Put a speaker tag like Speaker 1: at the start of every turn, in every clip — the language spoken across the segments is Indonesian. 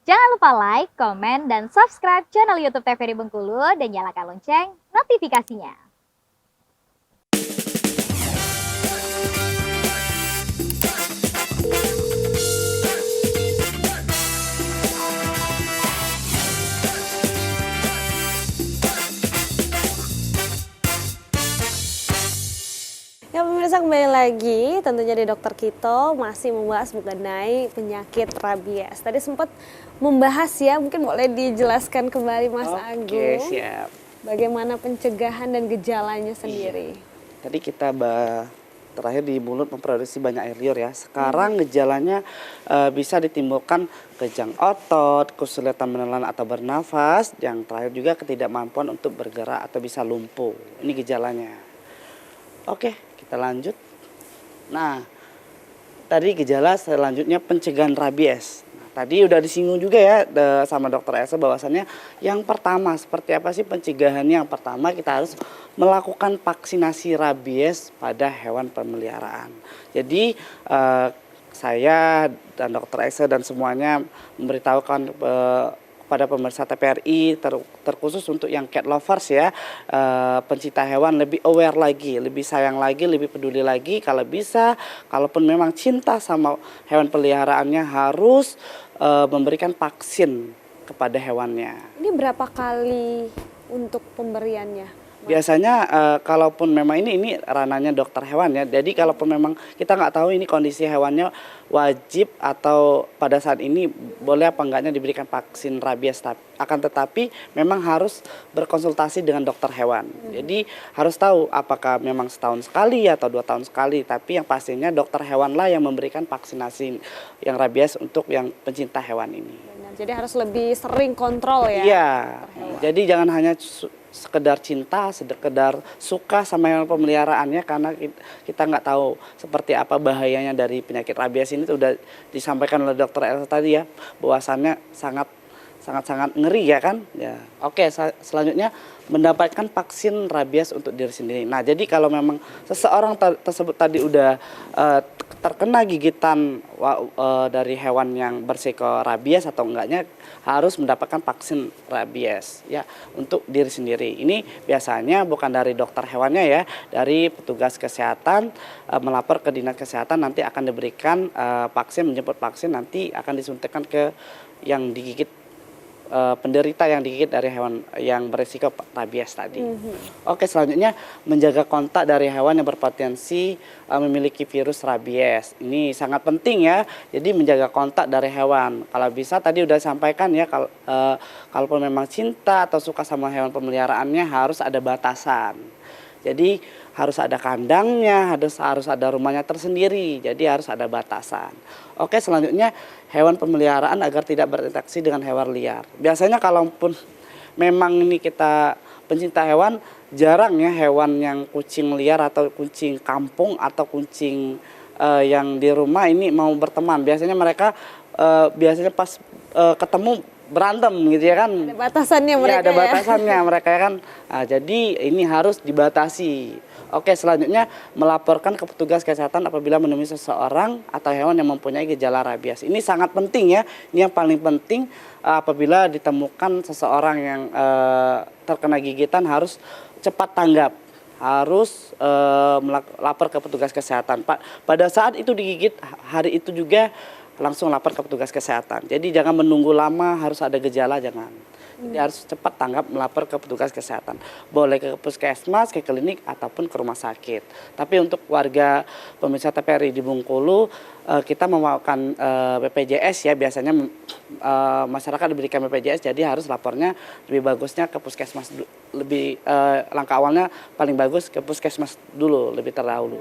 Speaker 1: Jangan lupa like, komen, dan subscribe channel YouTube TVRI Bengkulu dan nyalakan lonceng notifikasinya.
Speaker 2: Ya pemirsa, kembali lagi tentunya di Dokter Kito masih membahas mengenai penyakit rabies. Tadi sempat membahas ya, mungkin boleh dijelaskan kembali Mas Agung.
Speaker 3: Oke, siap.
Speaker 2: Bagaimana pencegahan dan gejalanya sendiri.
Speaker 3: Tadi kita terakhir di mulut memproduksi banyak air liur ya. Sekarang gejalanya bisa ditimbulkan kejang otot, kesulitan menelan atau bernafas. Yang terakhir juga ketidakmampuan untuk bergerak atau bisa lumpuh. Ini gejalanya. Oke, kita lanjut. Nah, tadi gejala selanjutnya pencegahan rabies. Nah, tadi udah disinggung juga ya sama Dokter Elsa bahwasannya yang pertama seperti apa sih pencegahannya? Yang pertama kita harus melakukan vaksinasi rabies pada hewan pemeliharaan. Jadi saya dan Dokter Elsa dan semuanya memberitahukan pada pemirsa TVRI terkhusus untuk yang cat lovers ya, pencinta hewan lebih aware lagi, lebih sayang lagi, lebih peduli lagi. Kalau bisa, kalaupun memang cinta sama hewan peliharaannya harus memberikan vaksin kepada hewannya.
Speaker 2: Ini berapa kali untuk pemberiannya?
Speaker 3: Biasanya kalaupun memang ini ranahnya dokter hewan ya. Jadi kalaupun memang kita nggak tahu ini kondisi hewannya wajib atau pada saat ini boleh apa enggaknya diberikan vaksin rabies. Akan tetapi memang harus berkonsultasi dengan dokter hewan. Jadi harus tahu apakah memang setahun sekali atau 2 tahun sekali. Tapi yang pastinya dokter hewanlah yang memberikan vaksinasi yang rabies untuk yang pencinta hewan ini.
Speaker 2: Benar, jadi harus lebih sering kontrol ya?
Speaker 3: Iya, jadi jangan hanya sekedar cinta, sekedar suka sama hewan pemeliharaannya karena kita nggak tahu seperti apa bahayanya dari penyakit rabies ini. Sudah disampaikan oleh Dokter Elsa tadi ya, bahwasannya sangat ngeri ya kan ya. Oke, selanjutnya mendapatkan vaksin rabies untuk diri sendiri. Nah, jadi kalau memang seseorang tersebut tadi udah terkena gigitan dari hewan yang bersiko rabies atau enggaknya harus mendapatkan vaksin rabies ya untuk diri sendiri. Ini biasanya bukan dari dokter hewannya ya, dari petugas kesehatan melapor ke dinas kesehatan, nanti akan diberikan vaksin, menjemput vaksin, nanti akan disuntikan ke yang digigit penderita yang digigit dari hewan yang berisiko rabies tadi. Oke, selanjutnya menjaga kontak dari hewan yang berpotensi memiliki virus rabies. Ini sangat penting ya. Jadi menjaga kontak dari hewan. Kalau bisa tadi udah sampaikan ya, kalaupun memang cinta atau suka sama hewan pemeliharaannya harus ada batasan. Jadi harus ada kandangnya, harus ada rumahnya tersendiri. Jadi harus ada batasan. Oke, selanjutnya hewan pemeliharaan agar tidak berinteraksi dengan hewan liar. Biasanya kalaupun memang ini kita pencinta hewan, jarang ya hewan yang kucing liar atau kucing kampung atau kucing yang di rumah ini mau berteman. Biasanya mereka biasanya pas ketemu berantem gitu ya kan.
Speaker 2: Ada batasannya mereka ya.
Speaker 3: Ada batasannya mereka ya kan. Nah, jadi ini harus dibatasi. Oke, selanjutnya melaporkan ke petugas kesehatan apabila menemui seseorang atau hewan yang mempunyai gejala rabies. Ini sangat penting ya. Ini yang paling penting apabila ditemukan seseorang yang terkena gigitan harus cepat tanggap. Harus melapor ke petugas kesehatan. Pada saat itu digigit, hari itu juga langsung lapor ke petugas kesehatan. Jadi jangan menunggu lama, harus ada gejala, jangan. Jadi harus cepat tanggap melapor ke petugas kesehatan. Boleh ke puskesmas, ke klinik, ataupun ke rumah sakit. Tapi untuk warga pemirsa TVRI di Bengkulu, kita membawakan BPJS ya. Biasanya masyarakat diberikan BPJS, jadi harus lapornya lebih bagusnya ke puskesmas. Langkah awalnya paling bagus ke puskesmas dulu, lebih terdahulu.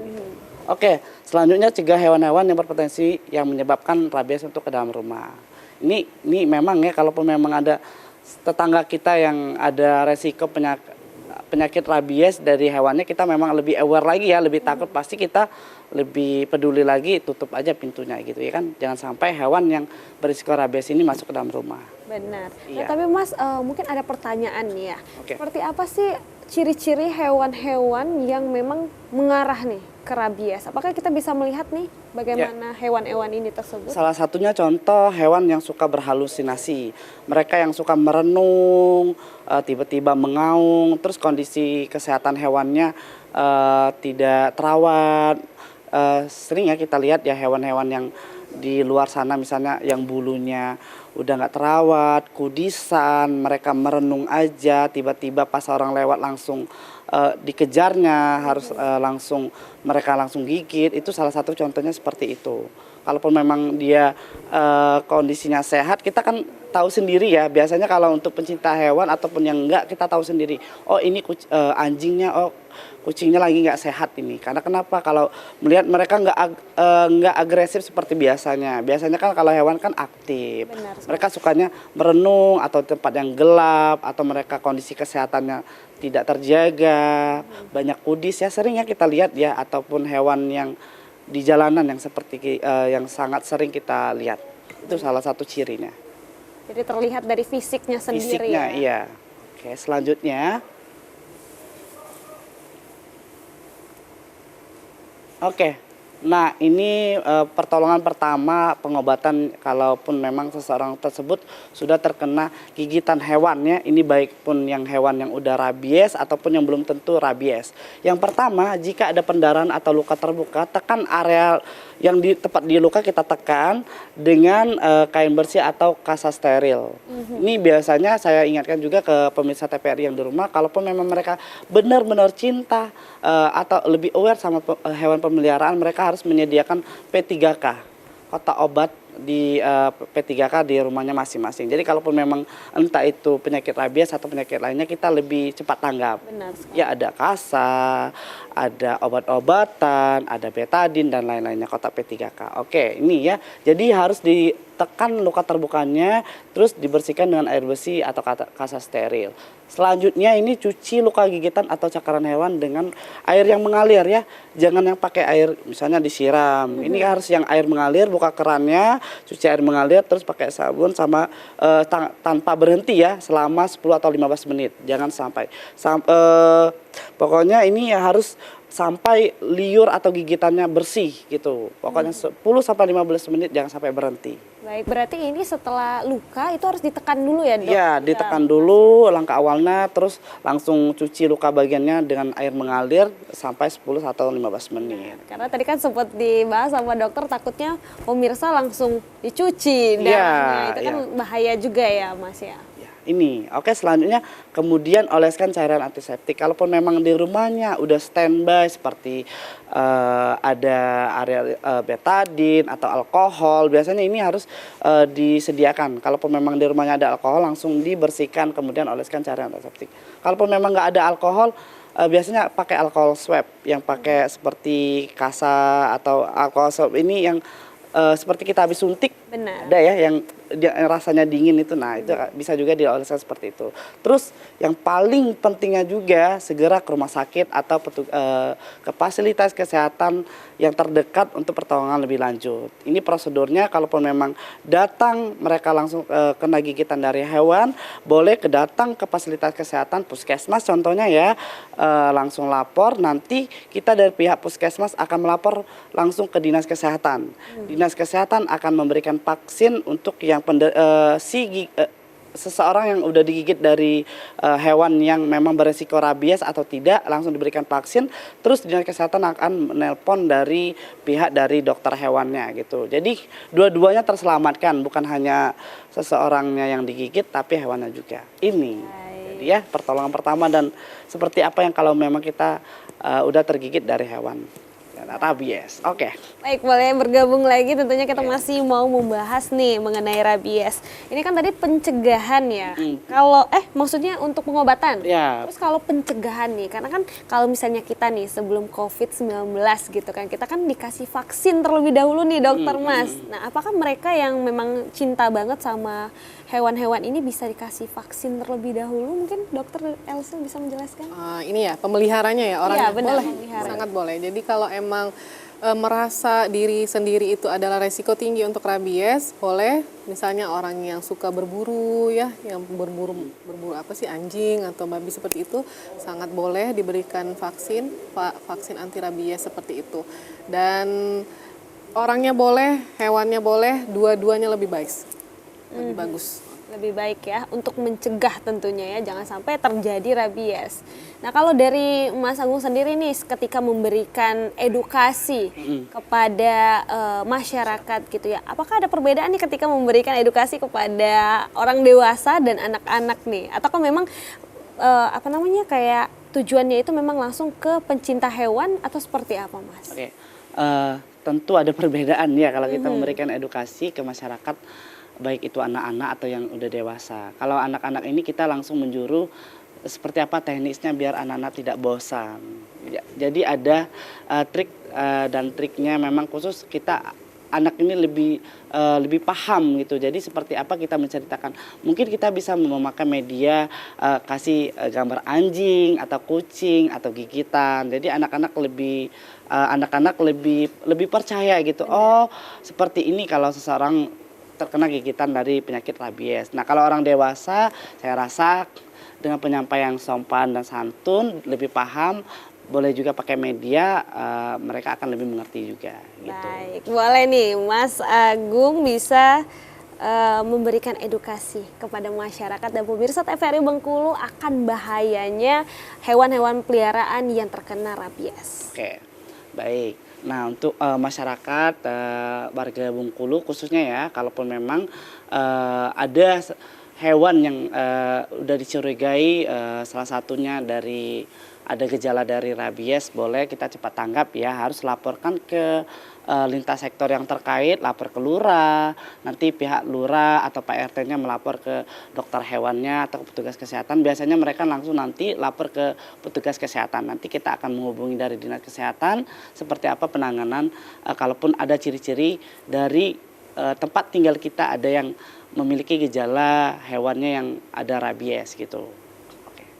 Speaker 3: Oke, selanjutnya cegah hewan-hewan yang berpotensi yang menyebabkan rabies untuk ke dalam rumah. Ini memang ya, kalaupun memang ada tetangga kita yang ada resiko penyakit rabies dari hewannya, kita memang lebih aware lagi ya, lebih takut, pasti kita lebih peduli lagi, tutup aja pintunya gitu ya kan. Jangan sampai hewan yang berisiko rabies ini masuk ke dalam rumah.
Speaker 2: Benar.
Speaker 3: Iya.
Speaker 2: Nah, tapi Mas, mungkin ada pertanyaan nih ya.
Speaker 3: Oke.
Speaker 2: Seperti apa sih ciri-ciri hewan-hewan yang memang mengarah nih ke rabies? Apakah kita bisa melihat nih Bagaimana hewan-hewan ini tersebut?
Speaker 3: Salah satunya contoh hewan yang suka berhalusinasi. Mereka yang suka merenung, tiba-tiba mengaung, terus kondisi kesehatan hewannya tidak terawat. Sering ya kita lihat ya hewan-hewan yang di luar sana misalnya yang bulunya udah nggak terawat, kudisan, mereka merenung aja, tiba-tiba pas orang lewat langsung dikejarnya, harus mereka langsung gigit. Itu salah satu contohnya seperti itu. Kalaupun memang dia kondisinya sehat, kita kan tahu sendiri ya. Biasanya kalau untuk pencinta hewan ataupun yang enggak, kita tahu sendiri. Oh ini anjingnya, oh kucingnya lagi nggak sehat ini. Karena kenapa? Kalau melihat mereka nggak agresif seperti biasanya. Biasanya kan kalau hewan kan aktif.
Speaker 2: Benar,
Speaker 3: mereka sukanya merenung atau tempat yang gelap atau mereka kondisi kesehatannya tidak terjaga. Banyak kudis ya sering ya kita lihat ya, ataupun hewan yang di jalanan yang seperti yang sangat sering kita lihat. Itu salah satu cirinya.
Speaker 2: Jadi terlihat dari fisiknya sendiri
Speaker 3: Fisiknya,
Speaker 2: ya.
Speaker 3: iya. Oke, selanjutnya. Oke, nah ini pertolongan pertama pengobatan kalaupun memang seseorang tersebut sudah terkena gigitan hewan ya. Ini baik pun yang hewan yang udah rabies ataupun yang belum tentu rabies. Yang pertama, jika ada pendarahan atau luka terbuka, tekan area yang tepat di luka kita tekan dengan kain bersih atau kasa steril. Ini biasanya saya ingatkan juga ke pemirsa TVRI yang di rumah, kalaupun memang mereka benar-benar cinta atau lebih aware sama hewan pemeliharaan, mereka harus menyediakan P3K, kotak obat di P3K di rumahnya masing-masing. Jadi kalaupun memang entah itu penyakit rabies atau penyakit lainnya, kita lebih cepat tanggap.
Speaker 2: Benar sekali.
Speaker 3: Ya ada kasa, ada obat-obatan, ada betadin dan lain-lainnya, kotak P3K. Oke, ini ya. Jadi harus ditekan luka terbukanya, terus dibersihkan dengan air bersih atau kasa steril. Selanjutnya ini cuci luka gigitan atau cakaran hewan dengan air yang mengalir ya. Jangan yang pakai air misalnya disiram. Ini harus yang air mengalir, buka kerannya, cuci air mengalir, terus pakai sabun sama tanpa berhenti ya selama 10 atau 15 menit. Jangan sampai. Pokoknya ini ya harus sampai liur atau gigitannya bersih gitu. Pokoknya 10 sampai 15 menit, jangan sampai berhenti.
Speaker 2: Baik, berarti ini setelah luka itu harus ditekan dulu ya, Dok?
Speaker 3: Iya, ditekan dulu langkah awalnya, terus langsung cuci luka bagiannya dengan air mengalir sampai 10 atau 15 menit.
Speaker 2: Karena tadi kan sempat dibahas sama dokter, takutnya pemirsa langsung dicuci darahnya. Itu kan bahaya juga ya, Mas ya.
Speaker 3: Ini, oke, selanjutnya kemudian oleskan cairan antiseptik. Kalaupun memang di rumahnya udah standby seperti ada area betadin atau alkohol, biasanya ini harus disediakan. Kalaupun memang di rumahnya ada alkohol, langsung dibersihkan kemudian oleskan cairan antiseptik. Kalaupun memang nggak ada alkohol, biasanya pakai alkohol swab yang pakai seperti kasa atau alkohol swab ini yang seperti kita habis suntik.
Speaker 2: Benar.
Speaker 3: Ada ya yang rasanya dingin itu, nah itu bisa juga dioleskan seperti itu. Terus yang paling pentingnya juga segera ke rumah sakit atau ke fasilitas kesehatan yang terdekat untuk pertolongan lebih lanjut. Ini prosedurnya, kalaupun memang datang mereka langsung kena gigitan dari hewan, boleh datang ke fasilitas kesehatan puskesmas contohnya ya, langsung lapor, nanti kita dari pihak puskesmas akan melapor langsung ke dinas kesehatan. Dinas kesehatan akan memberikan vaksin untuk yang seseorang yang udah digigit dari hewan yang memang beresiko rabies atau tidak, langsung diberikan vaksin. Terus dinas kesehatan akan menelpon dari pihak dari dokter hewannya gitu. Jadi dua-duanya terselamatkan, bukan hanya seseorangnya yang digigit tapi hewannya juga. Ini jadi ya pertolongan pertama, dan seperti apa yang kalau memang kita udah tergigit dari hewan rabies. Oke.
Speaker 2: Baik, boleh bergabung lagi, tentunya kita masih mau membahas nih mengenai rabies. Ini kan tadi pencegahan ya. Kalau maksudnya untuk pengobatan.
Speaker 3: Ya.
Speaker 2: Terus kalau pencegahan nih, karena kan kalau misalnya kita nih sebelum COVID-19 gitu kan, kita kan dikasih vaksin terlebih dahulu nih, Dokter Mas. Nah, apakah mereka yang memang cinta banget sama hewan-hewan ini bisa dikasih vaksin terlebih dahulu? Mungkin Dokter Elsa bisa menjelaskan?
Speaker 4: Ini ya pemeliharanya ya orangnya.
Speaker 2: Iya, benar,
Speaker 4: boleh,
Speaker 2: pemelihara.
Speaker 4: sangat boleh. Jadi kalau emang merasa diri sendiri itu adalah resiko tinggi untuk rabies, boleh misalnya orang yang suka berburu ya, yang berburu apa sih, anjing atau babi seperti itu, sangat boleh diberikan vaksin anti rabies seperti itu. Dan Orangnya boleh, hewannya boleh, dua-duanya lebih baik, lebih bagus.
Speaker 2: Lebih baik ya untuk mencegah tentunya ya, jangan sampai terjadi rabies. Nah kalau dari Mas Agung sendiri nih ketika memberikan edukasi kepada masyarakat gitu ya, apakah ada perbedaan nih ketika memberikan edukasi kepada orang dewasa dan anak-anak nih? Ataukah memang kayak tujuannya itu memang langsung ke pencinta hewan atau seperti apa Mas?
Speaker 3: Oke, tentu ada perbedaan ya kalau kita memberikan edukasi ke masyarakat, baik itu anak-anak atau yang udah dewasa. Kalau anak-anak ini kita langsung menjuru seperti apa teknisnya biar anak-anak tidak bosan. Jadi ada trik dan triknya memang khusus kita anak ini lebih paham gitu. Jadi seperti apa kita menceritakan. Mungkin kita bisa memakai media kasih gambar anjing atau kucing atau gigitan. Jadi anak-anak lebih percaya gitu. Oh, seperti ini kalau seseorang terkena gigitan dari penyakit rabies. Nah, kalau orang dewasa saya rasa dengan penyampaian yang sopan dan santun lebih paham, boleh juga pakai media, mereka akan lebih mengerti juga gitu.
Speaker 2: Baik, boleh nih Mas Agung bisa memberikan edukasi kepada masyarakat dan pemirsa TVRI Bengkulu akan bahayanya hewan-hewan peliharaan yang terkena rabies.
Speaker 3: Oke, baik. Nah untuk masyarakat warga Bengkulu khususnya ya, kalaupun memang ada hewan yang udah dicurigai salah satunya dari ada gejala dari rabies, boleh kita cepat tanggap ya, harus laporkan ke lintas sektor yang terkait, lapor ke lurah, nanti pihak lurah atau Pak RT-nya melapor ke dokter hewannya atau petugas kesehatan. Biasanya mereka langsung nanti lapor ke petugas kesehatan. Nanti kita akan menghubungi dari dinas kesehatan seperti apa penanganan kalaupun ada ciri-ciri dari tempat tinggal kita ada yang memiliki gejala hewannya yang ada rabies gitu.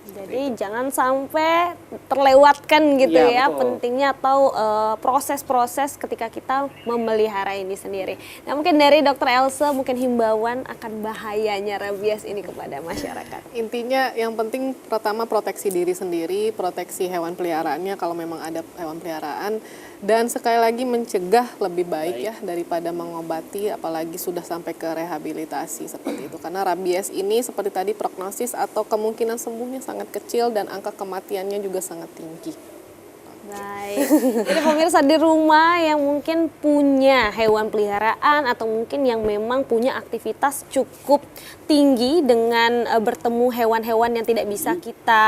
Speaker 2: Jadi jangan sampai terlewatkan gitu
Speaker 3: Iya,
Speaker 2: ya,
Speaker 3: betul.
Speaker 2: pentingnya atau proses-proses ketika kita memelihara ini sendiri. Nah mungkin dari Dokter Elsa mungkin himbauan akan bahayanya rabies ini kepada masyarakat.
Speaker 4: Intinya yang penting pertama proteksi diri sendiri, proteksi hewan peliharaannya kalau memang ada hewan peliharaan, dan sekali lagi mencegah lebih baik ya daripada mengobati, apalagi sudah sampai ke rehabilitasi seperti itu. Karena rabies ini seperti tadi prognosis atau kemungkinan sembuhnya sangat kecil dan angka kematiannya juga sangat tinggi.
Speaker 2: Baik, jadi pemirsa di rumah yang mungkin punya hewan peliharaan atau mungkin yang memang punya aktivitas cukup tinggi dengan bertemu hewan-hewan yang tidak bisa kita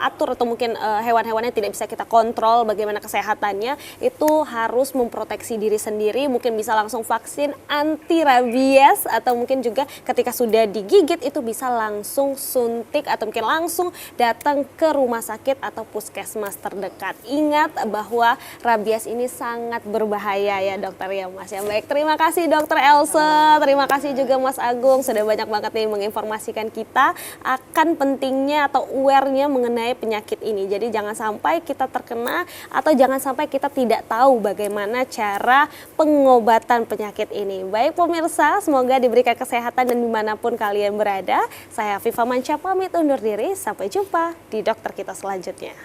Speaker 2: atur atau mungkin hewan-hewan yang tidak bisa kita kontrol bagaimana kesehatannya, itu harus memproteksi diri sendiri, mungkin bisa langsung vaksin anti rabies atau mungkin juga ketika sudah digigit itu bisa langsung suntik atau mungkin langsung datang ke rumah sakit atau puskesmas terdekat. Ingat bahwa rabies ini sangat berbahaya ya dokter ya Mas ya. Baik, terima kasih Dokter Elsa, terima kasih juga Mas Agung sudah banyak banget nih menginformasikan kita akan pentingnya atau aware-nya mengenai penyakit ini. Jadi jangan sampai kita terkena atau jangan sampai kita tidak tahu bagaimana cara pengobatan penyakit ini. Baik pemirsa, semoga diberikan kesehatan dan dimanapun kalian berada. Saya Viva Manca pamit undur diri, sampai jumpa di dokter kita selanjutnya.